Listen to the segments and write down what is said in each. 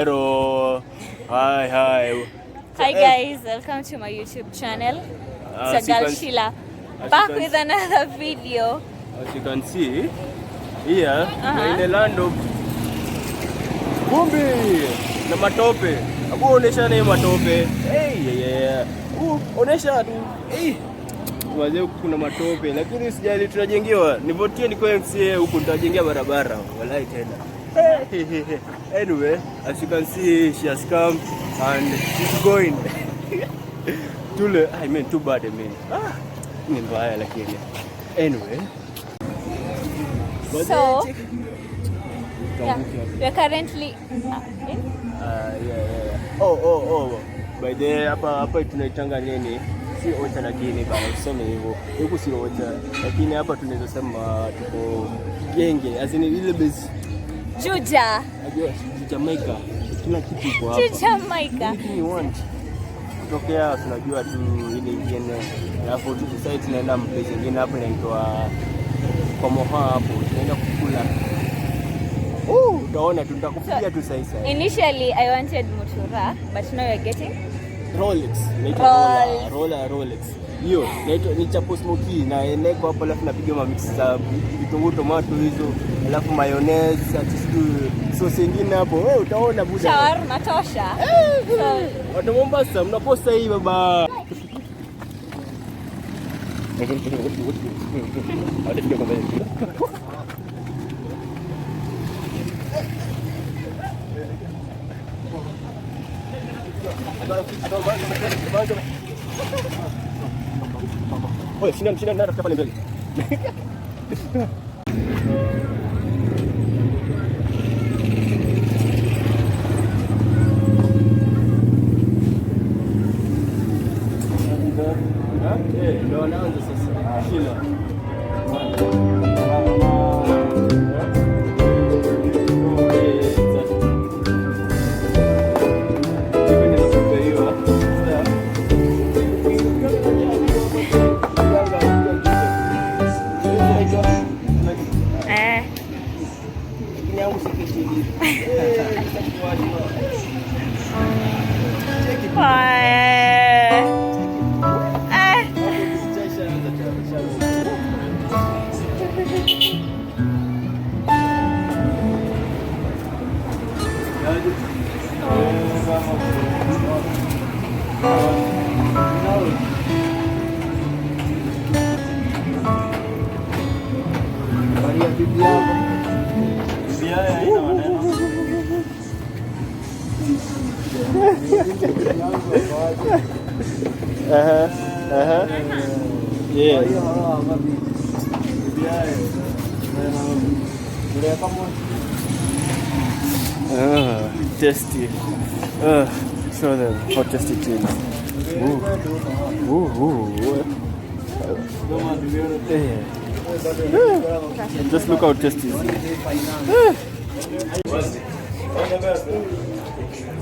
Hello. Hi. Hi guys, welcome to my YouTube channel. It's a girl Sheilah, back with another video. As you can see, here in the land of vumbi na matope. Hapo onesha na matope. Onesha tu. Wazee kuna matope, lakini sijali, tunajengewa. Nivotie niko MCA huku, tutajengea barabara. Wallahi tena. Anyway, as you can see, she has come and she's going. Too bad, ni mbaya lakini. Anyway. So, we're currently in? By the way, hapa tunaitanga nini? Si ocha lakini bana, useme hivyo. Huku si ocha, lakini hapa tunaweza sema tuko genge, as in ile base Juja. Jamaica. Kila kitu iko hapa. Jamaica. Anything you want. Kutokea tunajua tu ile ingine. Alafu sasa tunaenda place nyingine hapo inaitwa kwa Moha hapo. Tunaenda kukula. Utaona tutakupigia tu sasa. Initially I wanted Mutura, but now you're getting Rolex. Rolex. Hiyo ni chapo smoky na eneko hapo, alafu napiga mix za vitunguu, tomato hizo, alafu mayonnaise, sauce nyingine hapo. Wewe utaona buda. Shawarma tosha. Watu Mombasa mnaposta hii baba. Oye, shinda nenda pale mbele. Ndio naanza sasa. Shila. Yeah. Tasty. Show them how tasty it is. Just look how tasty it is.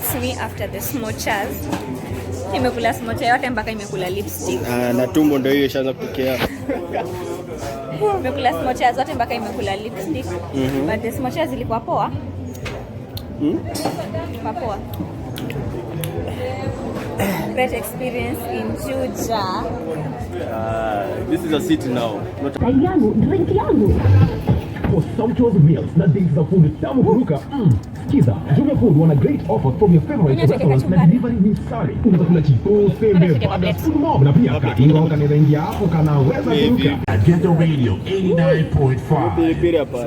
See me after the smoochers. Nimekula smocha yote mpaka imekula lipstick. Na tumbo ndio hiyo ishaanza kutokea. Nimekula smocha zote mpaka imekula lipstick. But the smocha zilikuwa poa. Poa. Great experience in Juja. This is a city now. Drink yangu. For sumptuous meals na days za food tamu kuruka. Kiza, Juja Food wana great offer from your favorite restaurants na delivery ni sare. Unaweza kula chipo, seme, baga, food mob na pia kaingo kanaweza ingia hapo kanaweza kuruka. Ghetto Radio 89.5. Pilipili hapa.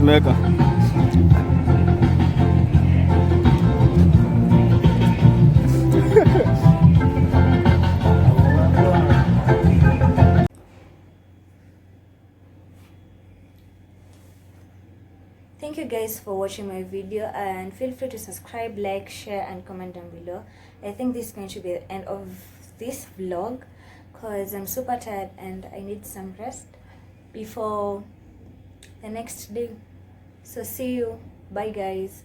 Mega. Thank you guys for watching my video, and feel free to subscribe, like, share and comment down below. I think this is going to be the end of this vlog because I'm super tired and I need some rest before the next day. So see you. Bye guys.